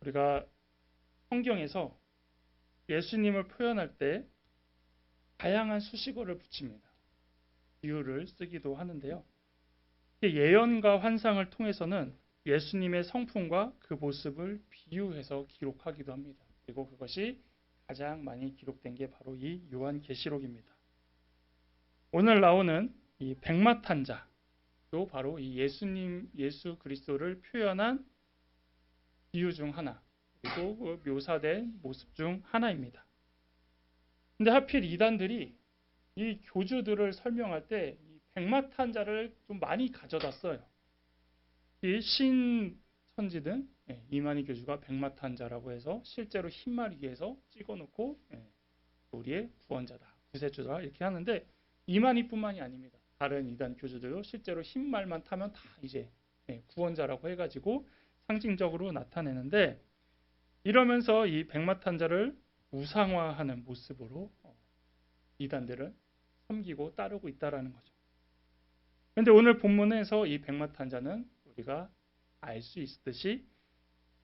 우리가 성경에서 예수님을 표현할 때 다양한 수식어를 붙입니다. 비유를 쓰기도 하는데요. 예언과 환상을 통해서는 예수님의 성품과 그 모습을 비유해서 기록하기도 합니다. 그리고 그것이 가장 많이 기록된 게 바로 이 요한계시록입니다. 오늘 나오는 이 백마탄자도 바로 이 예수 그리스도를 표현한 비유 중 하나, 그리고 그 묘사된 모습 중 하나입니다. 근데 하필 이단들이 이 교주들을 설명할 때 이 백마탄자를 좀 많이 가져다 써요. 이 신천지든 이만희 교주가 백마탄자라고 해서 실제로 흰말 위에서 찍어놓고 우리의 구원자다, 구세주다 이렇게 하는데, 이만희뿐만이 아닙니다. 다른 이단 교주들도 실제로 흰말만 타면 다 이제 구원자라고 해가지고 상징적으로 나타내는데, 이러면서 이 백마탄자를 우상화하는 모습으로 이단들은 섬기고 따르고 있다라는 거죠. 그런데 오늘 본문에서 이 백마탄자는 우리가 알 수 있듯이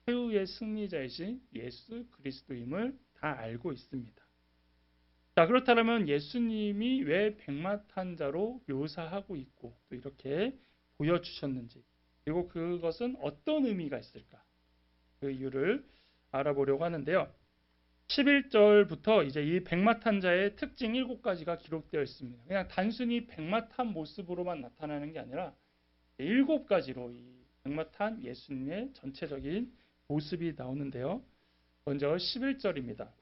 최후의 승리자이신 예수 그리스도임을 다 알고 있습니다. 자, 그렇다면 예수님이 왜 백마탄자로 묘사하고 있고 또 이렇게 보여주셨는지, 그리고 그것은 어떤 의미가 있을까, 그 이유를 알아보려고 하는데요. 11절부터 이제 이 백마탄자의 특징 7가지가 기록되어 있습니다. 그냥 단순히 백마탄 모습으로만 나타나는 게 아니라 7가지로 이 백마탄 예수님의 전체적인 모습이 나오는데요. 먼저 11절입니다.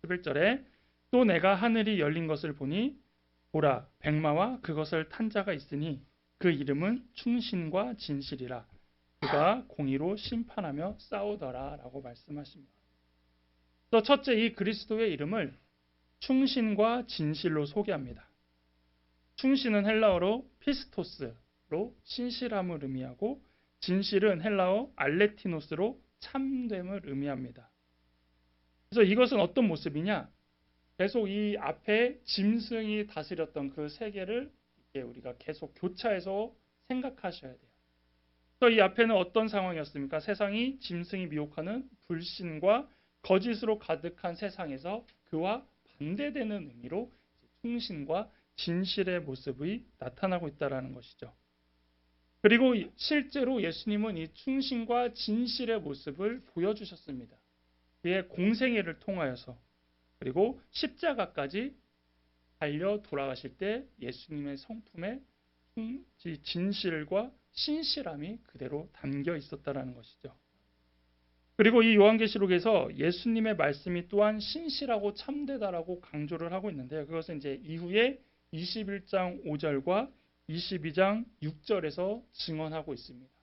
11절에 또 내가 하늘이 열린 것을 보니 보라 백마와 그것을 탄 자가 있으니 그 이름은 충신과 진실이라 그가 공의로 심판하며 싸우더라 라고 말씀하십니다. 또 첫째, 이 그리스도의 이름을 충신과 진실로 소개합니다. 충신은 헬라어로 피스토스로 신실함을 의미하고, 진실은 헬라어 알레티노스로 참됨을 의미합니다. 그래서 이것은 어떤 모습이냐? 계속 이 앞에 짐승이 다스렸던 그 세계를 우리가 계속 교차해서 생각하셔야 돼요. 그래서 이 앞에는 어떤 상황이었습니까? 세상이 짐승이 미혹하는 불신과 거짓으로 가득한 세상에서 그와 반대되는 의미로 충신과 진실의 모습이 나타나고 있다는 것이죠. 그리고 실제로 예수님은 이 충신과 진실의 모습을 보여주셨습니다. 그의 공생애를 통하여서, 그리고 십자가까지 달려 돌아가실 때 예수님의 성품에 진실과 신실함이 그대로 담겨 있었다는 것이죠. 그리고 이 요한계시록에서 예수님의 말씀이 또한 신실하고 참되다라고 강조를 하고 있는데요. 그것은 이제 이후에 21장 5절과 22장 6절에서 증언하고 있습니다.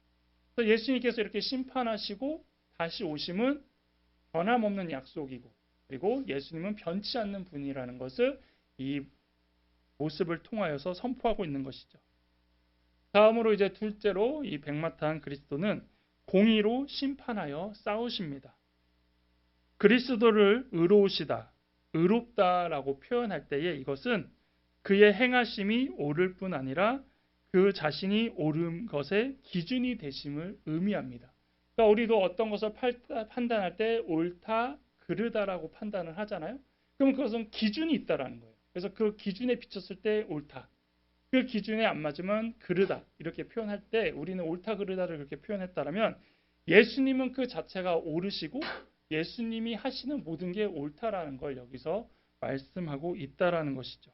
그래서 예수님께서 이렇게 심판하시고 다시 오심은 변함없는 약속이고, 그리고 예수님은 변치 않는 분이라는 것을 이 모습을 통하여서 선포하고 있는 것이죠. 다음으로 이제 둘째로 이 백마탄 그리스도는 공의로 심판하여 싸우십니다. 그리스도를 의로우시다, 의롭다라고 표현할 때에 이것은 그의 행하심이 옳을 뿐 아니라 그 자신이 옳은 것의 기준이 되심을 의미합니다. 그러니까 우리도 어떤 것을 판단할 때 옳다, 그르다라고 판단을 하잖아요. 그럼 그것은 기준이 있다라는 거예요. 그래서 그 기준에 비쳤을 때 옳다, 그 기준에 안 맞으면 그르다 이렇게 표현할 때 우리는 옳다 그르다를 그렇게 표현했다면, 예수님은 그 자체가 옳으시고 예수님이 하시는 모든 게 옳다라는 걸 여기서 말씀하고 있다라는 것이죠.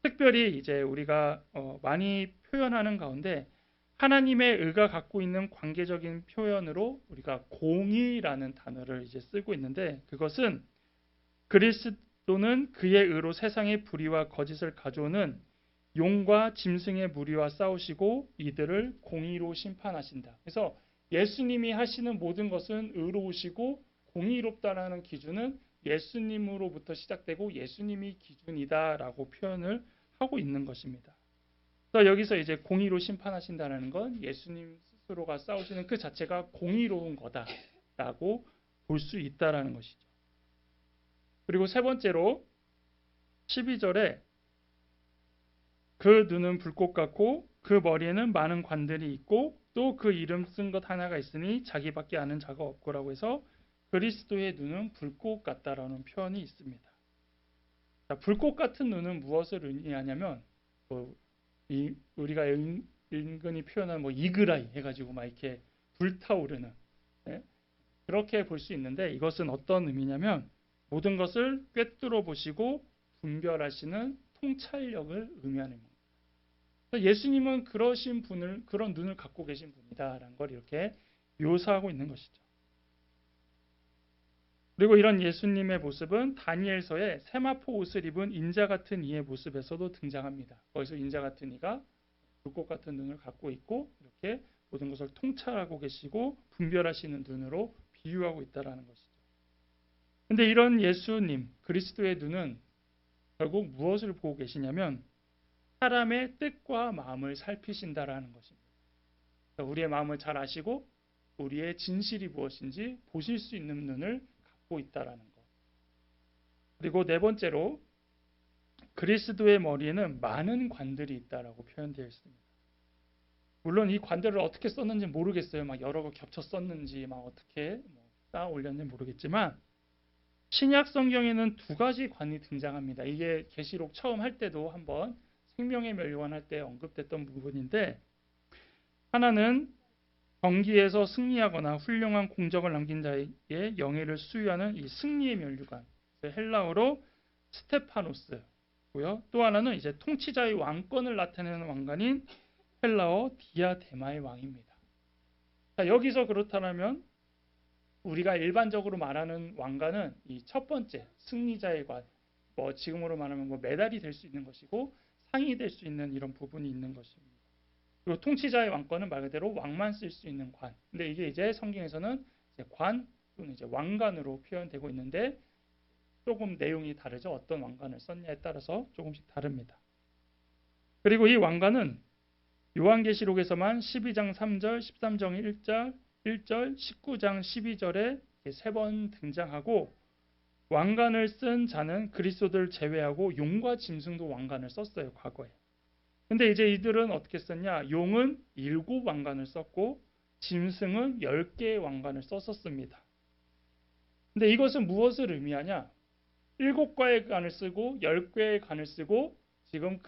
특별히 이제 우리가 많이 표현하는 가운데 하나님의 의가 갖고 있는 관계적인 표현으로 우리가 공의라는 단어를 이제 쓰고 있는데, 그것은 그리스도는 그의 의로 세상의 불의와 거짓을 가져오는 용과 짐승의 무리와 싸우시고 이들을 공의로 심판하신다. 그래서 예수님이 하시는 모든 것은 의로우시고 공의롭다라는 기준은 예수님으로부터 시작되고 예수님이 기준이다라고 표현을 하고 있는 것입니다. 그래서 여기서 이제 공의로 심판하신다는 건 예수님 스스로가 싸우시는 그 자체가 공의로운 거다라고 볼 수 있다라는 것이죠. 그리고 세 번째로 12절에 그 눈은 불꽃 같고 그 머리에는 많은 관들이 있고 또 그 이름 쓴 것 하나가 있으니 자기밖에 아는 자가 없고라고 해서 그리스도의 눈은 불꽃 같다라는 표현이 있습니다. 자, 불꽃 같은 눈은 무엇을 의미하냐면 우리가 은근히 표현한 이글아이 해가지고 막 이렇게 불타오르는, 예? 그렇게 볼 수 있는데 이것은 어떤 의미냐면 모든 것을 꿰뚫어 보시고 분별하시는 통찰력을 의미하는 겁니다. 예수님은 그런 눈을 갖고 계신 분이다라는 걸 이렇게 묘사하고 있는 것이죠. 그리고 이런 예수님의 모습은 다니엘서에 세마포 옷을 입은 인자 같은 이의 모습에서도 등장합니다. 거기서 인자 같은 이가 불꽃 같은 눈을 갖고 있고 이렇게 모든 것을 통찰하고 계시고 분별하시는 눈으로 비유하고 있다는 것이죠. 근데 이런 예수님, 그리스도의 눈은 결국 무엇을 보고 계시냐면 사람의 뜻과 마음을 살피신다라는 것입니다. 우리의 마음을 잘 아시고 우리의 진실이 무엇인지 보실 수 있는 눈을 갖고 있다라는 것. 그리고 네 번째로 그리스도의 머리에는 많은 관들이 있다라고 표현되어 있습니다. 물론 이 관들을 어떻게 썼는지 모르겠어요. 막 여러 거 겹쳐 썼는지 막 어떻게 쌓아 올렸는지 모르겠지만 신약 성경에는 두 가지 관이 등장합니다. 이게 계시록 처음 할 때도 한번 생명의 멸류관 할 때 언급됐던 부분인데 하나는 경기에서 승리하거나 훌륭한 공적을 남긴 자의 영예를 수여하는 이 승리의 멸류관, 헬라어로 스테파노스고요. 또 하나는 이제 통치자의 왕권을 나타내는 왕관인 헬라어 디아데마의 왕입니다. 자, 여기서 그렇다면 우리가 일반적으로 말하는 왕관은 이 첫 번째 승리자의 관, 지금으로 말하면 메달이 될 수 있는 것이고 상이 될 수 있는 이런 부분이 있는 것입니다. 그리고 통치자의 왕권은 말 그대로 왕만 쓸 수 있는 관. 근데 이게 이제 성경에서는 이제 관 또는 이제 왕관으로 표현되고 있는데 조금 내용이 다르죠. 어떤 왕관을 썼냐에 따라서 조금씩 다릅니다. 그리고 이 왕관은 요한계시록에서만 12장 3절, 13장 1절, 19장 12절에 세 번 등장하고 왕관을 쓴 자는 그리스도를 제외하고 용과 짐승도 왕관을 썼어요. 과거에. 근데 이제 이들은 어떻게 썼냐? 용은 7왕관을 썼고 짐승은 10개의 왕관을 썼었습니다. 근데 이것은 무엇을 의미하냐? 7개의 관을 쓰고 10개의 관을 쓰고 지금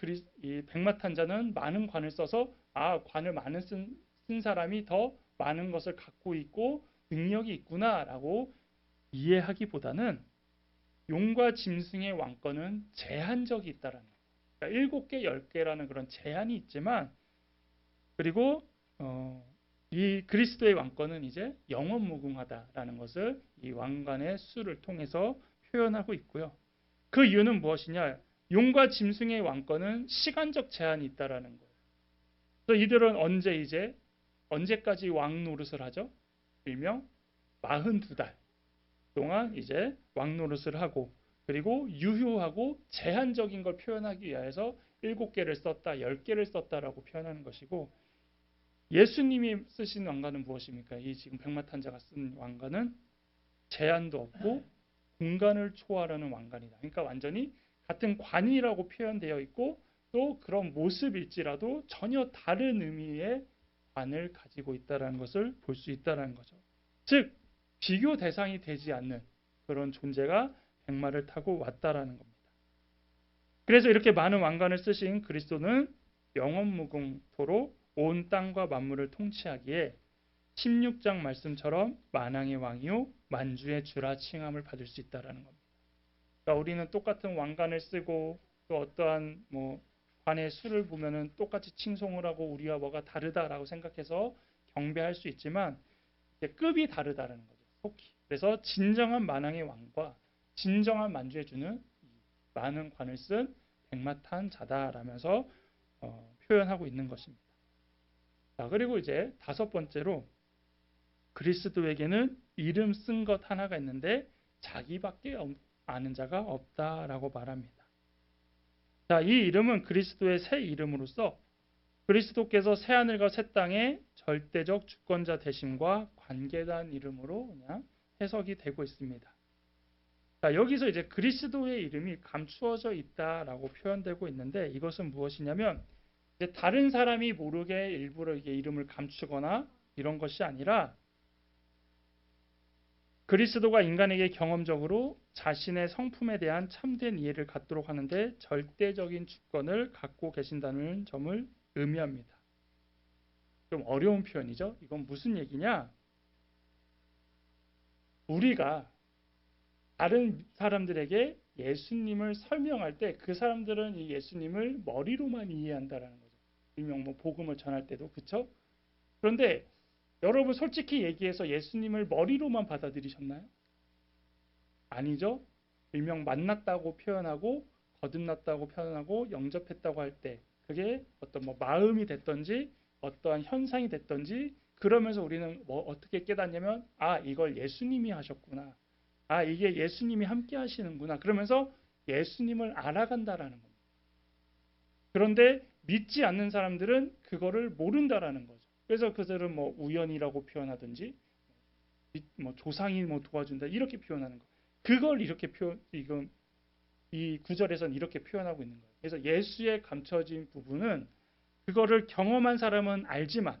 이 백마탄자는 많은 관을 써서 관을 많은 쓴 사람이 더 많은 것을 갖고 있고 능력이 있구나라고 이해하기보다는 용과 짐승의 왕권은 제한적이 있다라는 거예요. 그러니까 7개, 10개라는 그런 제한이 있지만 그리고 이 그리스도의 왕권은 이제 영원무궁하다라는 것을 이 왕관의 수를 통해서 표현하고 있고요. 그 이유는 무엇이냐? 용과 짐승의 왕권은 시간적 제한이 있다라는 거예요. 그래서 이들은 언제까지 왕 노릇을 하죠? 일명 42달 동안 이제 왕 노릇을 하고 그리고 유효하고 제한적인 걸 표현하기 위해서 7개를 썼다, 10개를 썼다라고 표현하는 것이고 예수님이 쓰신 왕관은 무엇입니까? 이 지금 백마탄자가 쓴 왕관은 제한도 없고 공간을 초월하는 왕관이다. 그러니까 완전히 같은 관이라고 표현되어 있고 또 그런 모습일지라도 전혀 다른 의미의 관을 가지고 있다는 것을 볼 수 있다는 거죠. 즉 비교 대상이 되지 않는 그런 존재가 백마를 타고 왔다라는 겁니다. 그래서 이렇게 많은 왕관을 쓰신 그리스도는 영원무궁토록 온 땅과 만물을 통치하기에 16장 말씀처럼 만왕의 왕이요 만주의 주라 칭함을 받을 수 있다라는 겁니다. 그러니까 우리는 똑같은 왕관을 쓰고 또 어떠한 관의 수를 보면은 똑같이 칭송을 하고 우리와 뭐가 다르다라고 생각해서 경배할 수 있지만 급이 다르다라는 거죠. 속히. 그래서 진정한 만왕의 왕과 진정한 만주의 주는 많은 관을 쓴 백마탄 자다라면서 표현하고 있는 것입니다. 자, 그리고 이제 다섯 번째로 그리스도에게는 이름 쓴 것 하나가 있는데 자기밖에 아는 자가 없다라고 말합니다. 자, 이 이름은 그리스도의 새 이름으로서 그리스도께서 새하늘과 새 땅의 절대적 주권자 되심과 관계된 이름으로 그냥 해석이 되고 있습니다. 자, 여기서 이제 그리스도의 이름이 감추어져 있다라고 표현되고 있는데 이것은 무엇이냐면 이제 다른 사람이 모르게 일부러 이게 이름을 감추거나 이런 것이 아니라 그리스도가 인간에게 경험적으로 자신의 성품에 대한 참된 이해를 갖도록 하는데 절대적인 주권을 갖고 계신다는 점을 의미합니다. 좀 어려운 표현이죠. 이건 무슨 얘기냐? 우리가 다른 사람들에게 예수님을 설명할 때 그 사람들은 이 예수님을 머리로만 이해한다라는 거죠. 일명 뭐 복음을 전할 때도 그렇죠? 그런데 여러분 솔직히 얘기해서 예수님을 머리로만 받아들이셨나요? 아니죠. 일명 만났다고 표현하고 거듭났다고 표현하고 영접했다고 할 때 그게 어떤 뭐 마음이 됐던지 어떠한 현상이 됐던지 그러면서 우리는 뭐 어떻게 깨닫냐면 아 이걸 예수님이 하셨구나. 아 이게 예수님이 함께 하시는구나. 그러면서 예수님을 알아간다라는 겁니다. 그런데 믿지 않는 사람들은 그거를 모른다라는 거죠. 그래서 그들은 뭐 우연이라고 표현하든지 뭐 조상이 뭐 도와준다 이렇게 표현하는 거. 그걸 이렇게 이건 이 구절에서는 이렇게 표현하고 있는 거예요. 그래서 예수의 감춰진 부분은 그거를 경험한 사람은 알지만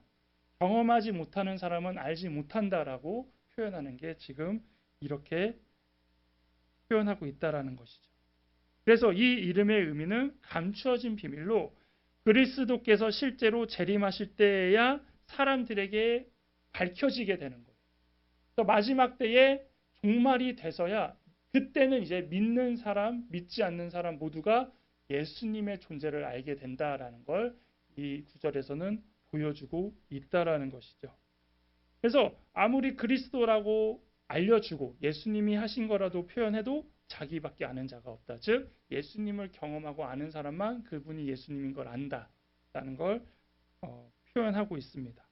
경험하지 못하는 사람은 알지 못한다라고 표현하는 게 지금 이렇게 표현하고 있다라는 것이죠. 그래서 이 이름의 의미는 감추어진 비밀로 그리스도께서 실제로 재림하실 때에야 사람들에게 밝혀지게 되는 거예요. 그래서 마지막 때에 종말이 돼서야 그때는 이제 믿는 사람, 믿지 않는 사람 모두가 예수님의 존재를 알게 된다라는 걸 이 구절에서는 보여주고 있다라는 것이죠. 그래서 아무리 그리스도라고 알려주고 예수님이 하신 거라도 표현해도 자기밖에 아는 자가 없다. 즉 예수님을 경험하고 아는 사람만 그분이 예수님인 걸 안다라는 걸 표현하고 있습니다.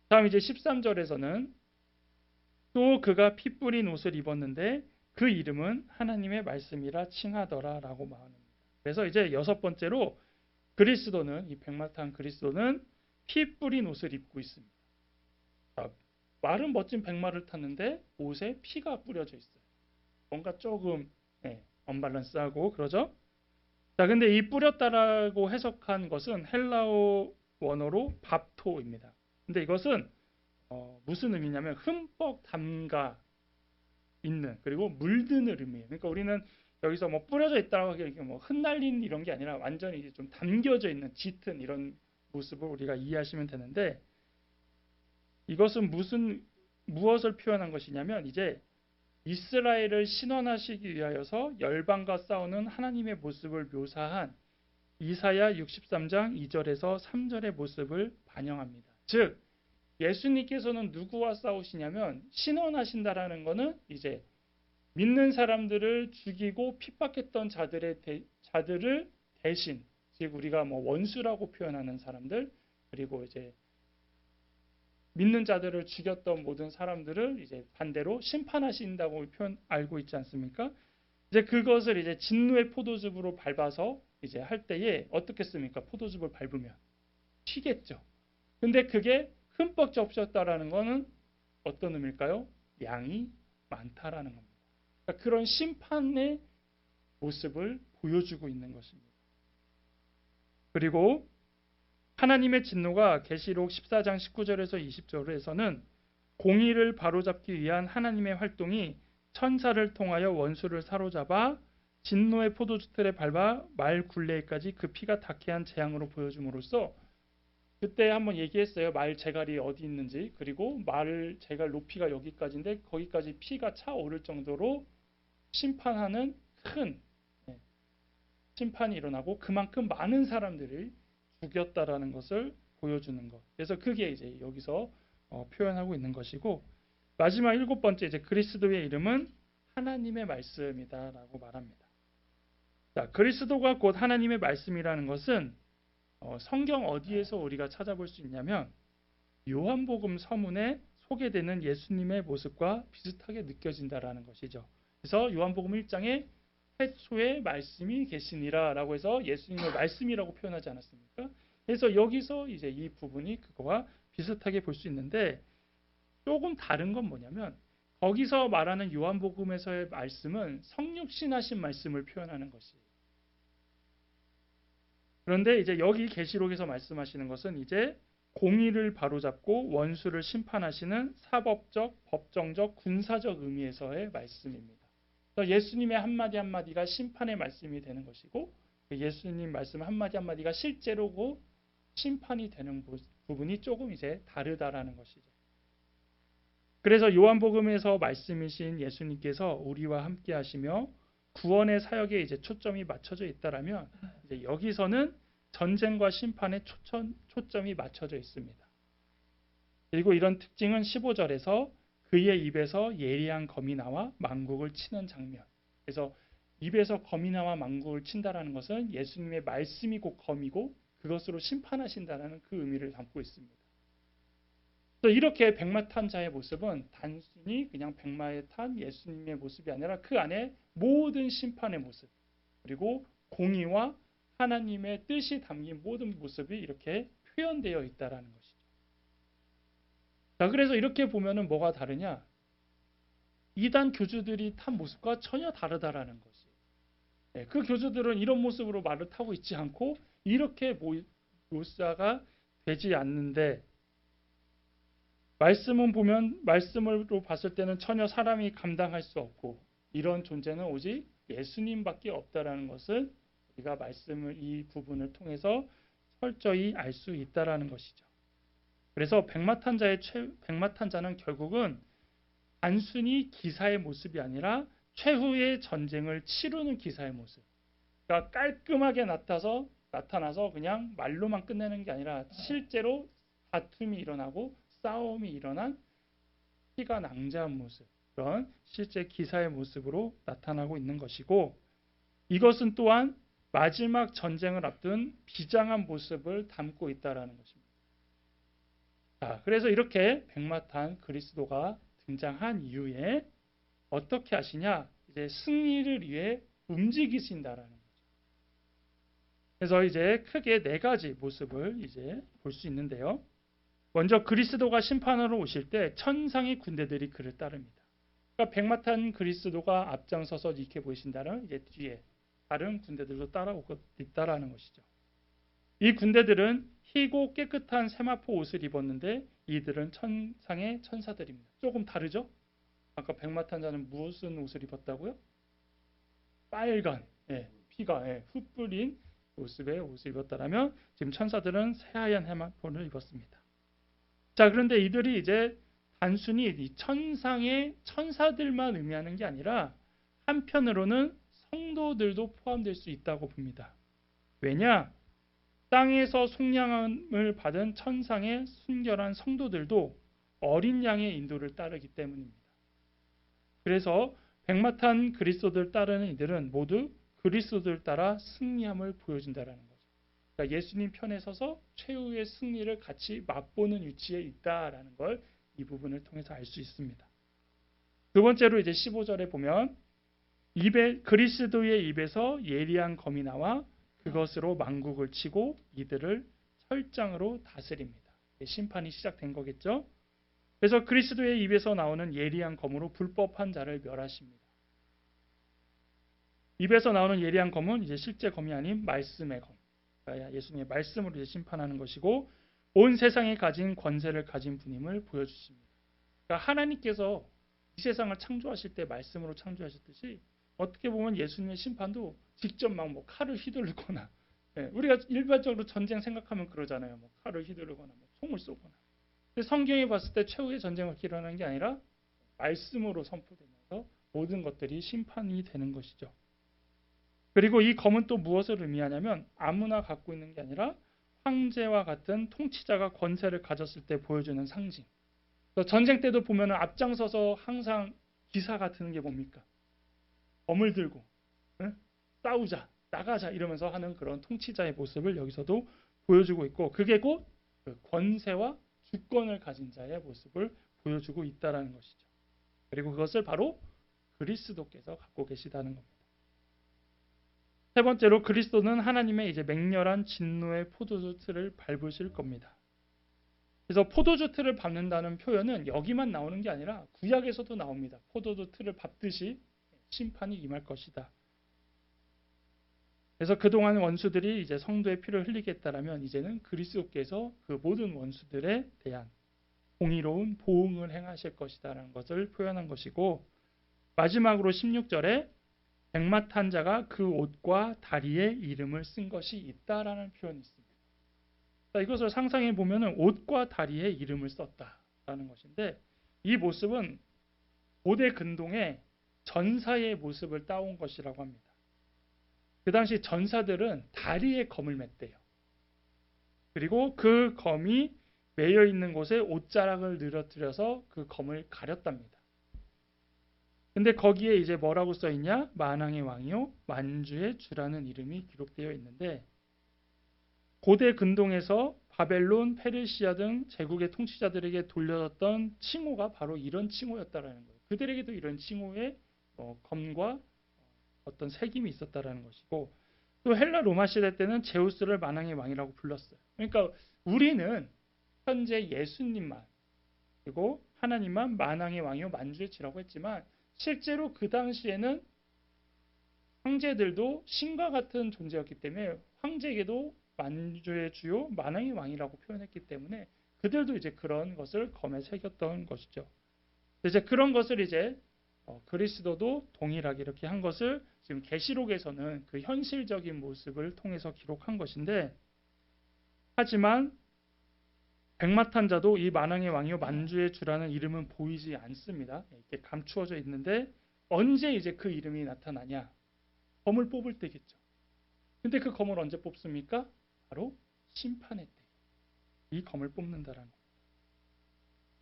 다음 이제 13절에서는 또 그가 피 뿌린 옷을 입었는데 그 이름은 하나님의 말씀이라 칭하더라라고 말합니다. 그래서 이제 여섯 번째로 그리스도는 이 백마탄 그리스도는 피 뿌린 옷을 입고 있습니다. 말은 멋진 백마를 탔는데 옷에 피가 뿌려져 있어요. 뭔가 조금 언밸런스하고 그러죠. 자, 근데 이 뿌렸다라고 해석한 것은 헬라어 원어로 밥토입니다. 근데 이것은 무슨 의미냐면 흠뻑 담가 있는 그리고 물드는 의미예요. 그러니까 우리는 여기서 뭐 뿌려져 있다고 이렇게 뭐 흩날린 이런 게 아니라 완전히 이제 좀 담겨져 있는 짙은 이런 모습을 우리가 이해하시면 되는데 이것은 무엇을 표현한 것이냐면 이제 이스라엘을 신원하시기 위하여서 열방과 싸우는 하나님의 모습을 묘사한 이사야 63장 2절에서 3절의 모습을 반영합니다. 즉 예수님께서는 누구와 싸우시냐면 신원하신다라는 것은 이제 믿는 사람들을 죽이고 핍박했던 자들을 대신 즉 우리가 뭐 원수라고 표현하는 사람들 그리고 이제 믿는 자들을 죽였던 모든 사람들을 이제 반대로 심판하신다고 알고 있지 않습니까? 이제 그것을 이제 진노의 포도즙으로 밟아서 이제 할 때에 어떻겠습니까? 포도즙을 밟으면 튀겠죠. 근데 그게 흠뻑 접셨다라는 것은 어떤 의미일까요? 양이 많다라는 겁니다. 그러니까 그런 심판의 모습을 보여주고 있는 것입니다. 그리고 하나님의 진노가 계시록 14장 19절에서 20절에서는 공의를 바로잡기 위한 하나님의 활동이 천사를 통하여 원수를 사로잡아 진노의 포도주틀에 밟아 말 굴레까지 그 피가 닿게 한 재앙으로 보여줌으로써 그때 한번 얘기했어요. 말 제갈이 어디 있는지 그리고 말 제갈 높이가 여기까지인데 거기까지 피가 차오를 정도로 심판하는 큰 심판이 일어나고 그만큼 많은 사람들이 죽였다라는 것을 보여주는 것. 그래서 그게 이제 여기서 표현하고 있는 것이고 마지막 일곱 번째 이제 그리스도의 이름은 하나님의 말씀이다라고 말합니다. 자, 그리스도가 곧 하나님의 말씀이라는 것은 성경 어디에서 우리가 찾아볼 수 있냐면 요한복음 서문에 소개되는 예수님의 모습과 비슷하게 느껴진다라는 것이죠. 그래서 요한복음 1장에 태초에 말씀이 계시니라라고 해서 예수님을 말씀이라고 표현하지 않았습니까? 그래서 여기서 이제 이 부분이 그거와 비슷하게 볼 수 있는데 조금 다른 건 뭐냐면 거기서 말하는 요한복음에서의 말씀은 성육신하신 말씀을 표현하는 것이에요. 그런데 이제 여기 계시록에서 말씀하시는 것은 이제 공의를 바로잡고 원수를 심판하시는 사법적, 법정적, 군사적 의미에서의 말씀입니다. 그래서 예수님의 한마디 한마디가 심판의 말씀이 되는 것이고 예수님 말씀 한마디 한마디가 실제로 심판이 되는 부분이 조금 이제 다르다라는 것이죠. 그래서 요한복음에서 말씀이신 예수님께서 우리와 함께 하시며 구원의 사역에 이제 초점이 맞춰져 있다라면 이제 여기서는 전쟁과 심판에 초점이 맞춰져 있습니다. 그리고 이런 특징은 15절에서 그의 입에서 예리한 검이 나와 만국을 치는 장면. 그래서 입에서 검이 나와 만국을 친다라는 것은 예수님의 말씀이 곧 검이고 그것으로 심판하신다라는 그 의미를 담고 있습니다. 그래서 이렇게 백마 탄 자의 모습은 단순히 그냥 백마에 탄 예수님의 모습이 아니라 그 안에 모든 심판의 모습 그리고 공의와 하나님의 뜻이 담긴 모든 모습이 이렇게 표현되어 있다라는 것이죠. 자, 그래서 이렇게 보면은 뭐가 다르냐? 이단 교주들이 탄 모습과 전혀 다르다라는 것이. 그 교주들은 이런 모습으로 말을 타고 있지 않고 이렇게 묘사가 되지 않는데 말씀으로 봤을 때는 전혀 사람이 감당할 수 없고 이런 존재는 오직 예수님밖에 없다라는 것을 우리가 이 부분을 통해서 철저히 알 수 있다라는 것이죠. 그래서 백마탄자는 결국은 단순히 기사의 모습이 아니라 최후의 전쟁을 치르는 기사의 모습. 그러니까 깔끔하게 나타나서 그냥 말로만 끝내는 게 아니라 실제로 다툼이 일어나고 싸움이 일어난 피가 낭자한 모습, 그런 실제 기사의 모습으로 나타나고 있는 것이고 이것은 또한 마지막 전쟁을 앞둔 비장한 모습을 담고 있다라는 것입니다. 자, 그래서 이렇게 백마탄 그리스도가 등장한 이후에 어떻게 하시냐? 이제 승리를 위해 움직이신다라는 거죠. 그래서 이제 크게 네 가지 모습을 이제 볼 수 있는데요. 먼저 그리스도가 심판하러 오실 때 천상의 군대들이 그를 따릅니다. 그러니까 백마탄 그리스도가 앞장서서 이렇게 보이신다는 이제 뒤에 다른 군대들도 따라오고 있다라는 것이죠. 이 군대들은 희고 깨끗한 세마포 옷을 입었는데 이들은 천상의 천사들입니다. 조금 다르죠? 아까 백마탄 자는 무슨 옷을 입었다고요? 빨간 피가 흩뿌린 모습의 옷을 입었다라면 지금 천사들은 새하얀 세마포를 입었습니다. 자, 그런데 이들이 이제 단순히 이 천상의 천사들만 의미하는 게 아니라 한편으로는 성도들도 포함될 수 있다고 봅니다. 왜냐? 땅에서 속량함을 받은 천상의 순결한 성도들도 어린 양의 인도를 따르기 때문입니다. 그래서 백마탄 그리스도를 따르는 이들은 모두 그리스도를 따라 승리함을 보여준다는 거죠. 그러니까 예수님 편에 서서 최후의 승리를 같이 맛보는 위치에 있다라는 걸 이 부분을 통해서 알 수 있습니다. 두 번째로 이제 15절에 보면 그리스도의 입에서 예리한 검이 나와 그것으로 만국을 치고 이들을 철장으로 다스립니다. 심판이 시작된 거겠죠. 그래서 그리스도의 입에서 나오는 예리한 검으로 불법한 자를 멸하십니다. 입에서 나오는 예리한 검은 이제 실제 검이 아닌 말씀의 검. 그러니까 예수님의 말씀으로 이제 심판하는 것이고 온 세상에 가진 권세를 가진 분임을 보여주십니다. 그러니까 하나님께서 이 세상을 창조하실 때 말씀으로 창조하셨듯이 어떻게 보면 예수님의 심판도 직접 막 뭐 칼을 휘두르거나 우리가 일반적으로 전쟁 생각하면 그러잖아요. 뭐 칼을 휘두르거나 뭐 총을 쏘거나. 근데 성경에 봤을 때 최후의 전쟁을 일어나는 게 아니라 말씀으로 선포되면서 모든 것들이 심판이 되는 것이죠. 그리고 이 검은 또 무엇을 의미하냐면 아무나 갖고 있는 게 아니라 황제와 같은 통치자가 권세를 가졌을 때 보여주는 상징. 전쟁 때도 보면 앞장서서 항상 기사가 드는 게 뭡니까? 검을 들고 싸우자, 나가자 이러면서 하는 그런 통치자의 모습을 여기서도 보여주고 있고 그게 곧 그 권세와 주권을 가진 자의 모습을 보여주고 있다는 것이죠. 그리고 그것을 바로 그리스도께서 갖고 계시다는 겁니다. 세 번째로 그리스도는 하나님의 이제 맹렬한 진노의 포도주 틀을 밟으실 겁니다. 그래서 포도주 틀을 밟는다는 표현은 여기만 나오는 게 아니라 구약에서도 나옵니다. 포도주 틀을 밟듯이 심판이 임할 것이다. 그래서 그동안 원수들이 이제 성도의 피를 흘리겠다라면 이제는 그리스도께서 그 모든 원수들에 대한 공의로운 보응을 행하실 것이다라는 것을 표현한 것이고, 마지막으로 16절에 백마탄 자가 그 옷과 다리에 이름을 쓴 것이 있다라는 표현이 있습니다. 자, 이것을 상상해 보면은 옷과 다리에 이름을 썼다라는 것인데, 이 모습은 고대 근동의 전사의 모습을 따온 것이라고 합니다. 그 당시 전사들은 다리에 검을 맸대요. 그리고 그 검이 매여 있는 곳에 옷자락을 늘어뜨려서 그 검을 가렸답니다. 근데 거기에 이제 뭐라고 써 있냐? 만왕의 왕이요 만주의 주라는 이름이 기록되어 있는데, 고대 근동에서 바벨론, 페르시아 등 제국의 통치자들에게 돌려졌던 칭호가 바로 이런 칭호였다라는 거예요. 그들에게도 이런 칭호의 검과 어떤 색임이 있었다라는 것이고, 또 헬라 로마 시대 때는 제우스를 만왕의 왕이라고 불렀어요. 그러니까 우리는 현재 예수님만, 그리고 하나님만 만왕의 왕이요 만주의 주라고 했지만, 실제로 그 당시에는 황제들도 신과 같은 존재였기 때문에 황제에게도 만주의 주요 만왕의 왕이라고 표현했기 때문에 그들도 이제 그런 것을 검에 새겼던 것이죠. 이제 그런 것을 이제 그리스도도 동일하게 이렇게 한 것을 지금 계시록에서는 그 현실적인 모습을 통해서 기록한 것인데, 하지만 백마탄 자도 이 만왕의 왕이요 만주의 주라는 이름은 보이지 않습니다. 이렇게 감추어져 있는데, 언제 이제 그 이름이 나타나냐? 검을 뽑을 때겠죠. 근데 그 검을 언제 뽑습니까? 바로 심판의 때. 이 검을 뽑는다라는 거예요.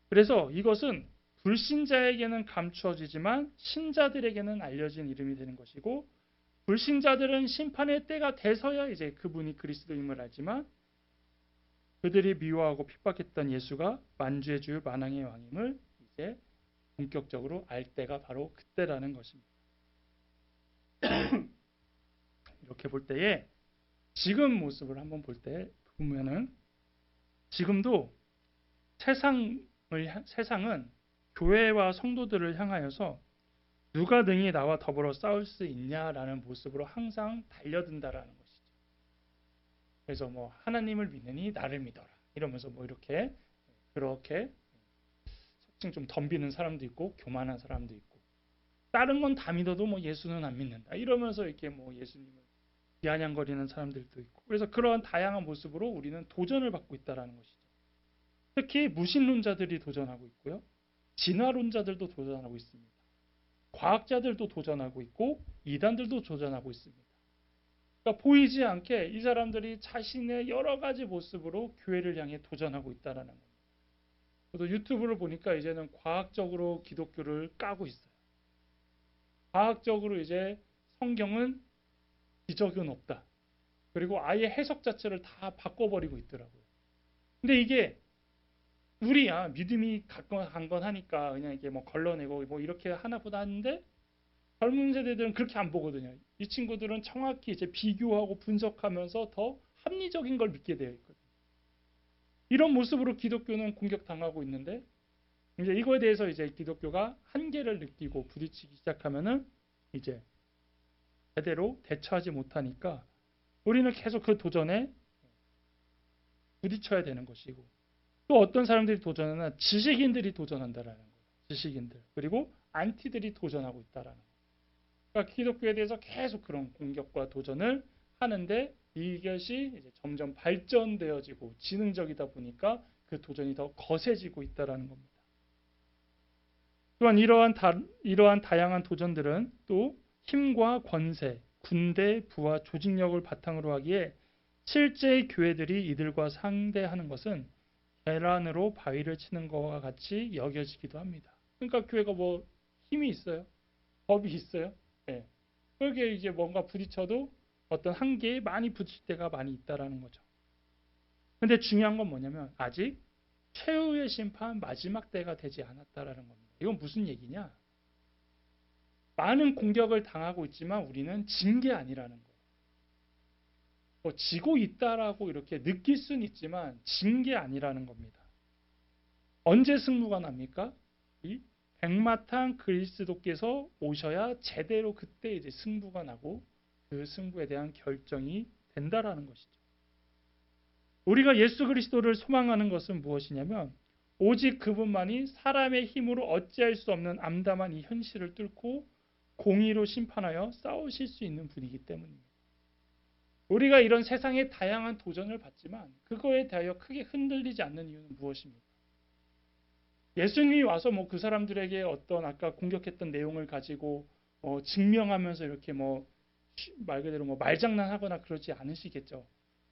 그래서 이것은 불신자에게는 감추어지지만 신자들에게는 알려진 이름이 되는 것이고, 불신자들은 심판의 때가 돼서야 이제 그분이 그리스도임을 알지만, 그들이 미워하고 핍박했던 예수가 만주의 주 만왕의 왕임을 이제 본격적으로 알 때가 바로 그때라는 것입니다. 이렇게 볼 때에 지금 모습을 한번 볼 때 보면은, 지금도 세상은 교회와 성도들을 향하여서 누가 능히 나와 더불어 싸울 수 있냐라는 모습으로 항상 달려든다라는 것이죠. 그래서 뭐 하나님을 믿느니 나를 믿어라 이러면서 뭐 이렇게 그렇게 속칭 좀 덤비는 사람도 있고 교만한 사람도 있고, 다른 건 다 믿어도 뭐 예수는 안 믿는다 이러면서 이렇게 뭐 예수님을 비아냥거리는 사람들도 있고, 그래서 그런 다양한 모습으로 우리는 도전을 받고 있다라는 것이죠. 특히 무신론자들이 도전하고 있고요, 진화론자들도 도전하고 있습니다. 과학자들도 도전하고 있고 이단들도 도전하고 있습니다. 그러니까 보이지 않게 이 사람들이 자신의 여러 가지 모습으로 교회를 향해 도전하고 있다라는 겁니다. 저도 유튜브를 보니까 이제는 과학적으로 기독교를 까고 있어요. 과학적으로 이제 성경은 기적은 없다. 그리고 아예 해석 자체를 다 바꿔버리고 있더라고요. 근데 이게 우리야 믿음이 강건하니까 그냥 이게 뭐 걸러내고 뭐 이렇게 하나보다 하는데, 젊은 세대들은 그렇게 안 보거든요. 이 친구들은 정확히 이제 비교하고 분석하면서 더 합리적인 걸 믿게 되어 있거든요. 이런 모습으로 기독교는 공격당하고 있는데, 이제 이거에 대해서 이제 기독교가 한계를 느끼고 부딪히기 시작하면은 이제 제대로 대처하지 못하니까 우리는 계속 그 도전에 부딪혀야 되는 것이고, 또 어떤 사람들이 도전하나 지식인들이 도전한다라는 거예요. 지식인들, 그리고 안티들이 도전하고 있다라는 거예요. 그러니까 기독교에 대해서 계속 그런 공격과 도전을 하는데, 이것이 이제 점점 발전되어지고 지능적이다 보니까 그 도전이 더 거세지고 있다라는 겁니다. 또한 이러한 다양한 도전들은 또 힘과 권세, 군대, 부와 조직력을 바탕으로 하기에 실제 교회들이 이들과 상대하는 것은 계란으로 바위를 치는 것과 같이 여겨지기도 합니다. 그러니까 교회가 뭐 힘이 있어요? 법이 있어요? 네. 그게 이제 뭔가 부딪혀도 어떤 한계에 많이 부딪힐 때가 많이 있다라는 거죠. 근데 중요한 건 뭐냐면 아직 최후의 심판 마지막 때가 되지 않았다라는 겁니다. 이건 무슨 얘기냐? 많은 공격을 당하고 있지만 우리는 진 게 아니라는 거예요. 뭐 지고 있다라고 이렇게 느낄 수는 있지만 진 게 아니라는 겁니다. 언제 승부가 납니까? 이 백마탄 그리스도께서 오셔야 제대로 그때 이제 승부가 나고, 그 승부에 대한 결정이 된다라는 것이죠. 우리가 예수 그리스도를 소망하는 것은 무엇이냐면 오직 그분만이 사람의 힘으로 어찌할 수 없는 암담한 이 현실을 뚫고 공의로 심판하여 싸우실 수 있는 분이기 때문입니다. 우리가 이런 세상의 다양한 도전을 받지만 그거에 대하여 크게 흔들리지 않는 이유는 무엇입니까? 예수님이 와서 그 사람들에게 어떤 아까 공격했던 내용을 가지고 증명하면서 이렇게 말 그대로 말장난하거나 그러지 않으시겠죠.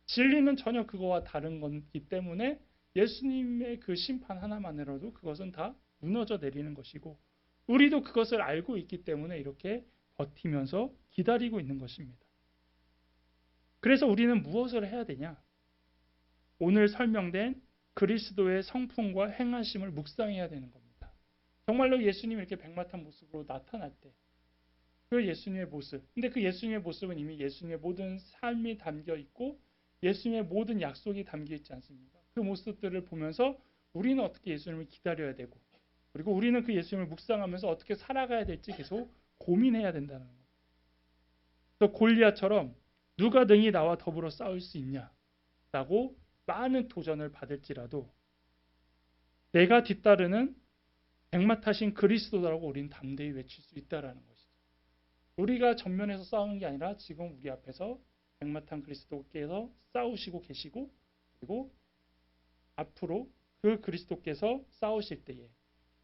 진리는 전혀 그거와 다른 거기 때문에 예수님의 그 심판 하나만으로도 그것은 다 무너져 내리는 것이고 우리도 그것을 알고 있기 때문에 이렇게 버티면서 기다리고 있는 것입니다. 그래서 우리는 무엇을 해야 되냐? 오늘 설명된 그리스도의 성품과 행하심을 묵상해야 되는 겁니다. 정말로 예수님이 이렇게 백마탄 모습으로 나타날 때 그 예수님의 모습, 근데 그 예수님의 모습은 이미 예수님의 모든 삶이 담겨 있고 예수님의 모든 약속이 담겨 있지 않습니까? 그 모습들을 보면서 우리는 어떻게 예수님을 기다려야 되고 그리고 우리는 그 예수님을 묵상하면서 어떻게 살아가야 될지 계속 고민해야 된다는 거예요. 그래서 골리앗처럼 누가 능히 나와 더불어 싸울 수 있냐라고 많은 도전을 받을지라도 내가 뒤따르는 백마타신 그리스도라고 우리는 담대히 외칠 수 있다라는 것이죠. 우리가 전면에서 싸우는 게 아니라 지금 우리 앞에서 백마탄 그리스도께서 싸우시고 계시고 그리고 앞으로 그 그리스도께서 싸우실 때에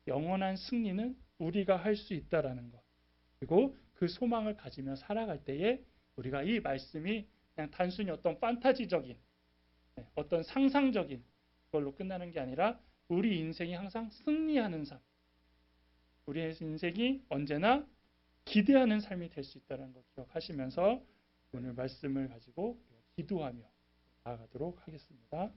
영원한 승리는 우리가 할 수 있다라는 것. 그리고 그 소망을 가지며 살아갈 때에 우리가 이 말씀이 그냥 단순히 어떤 판타지적인 어떤 상상적인 걸로 끝나는 게 아니라 우리 인생이 항상 승리하는 삶, 우리의 인생이 언제나 기대하는 삶이 될 수 있다는 걸 기억하시면서 오늘 말씀을 가지고 기도하며 나아가도록 하겠습니다.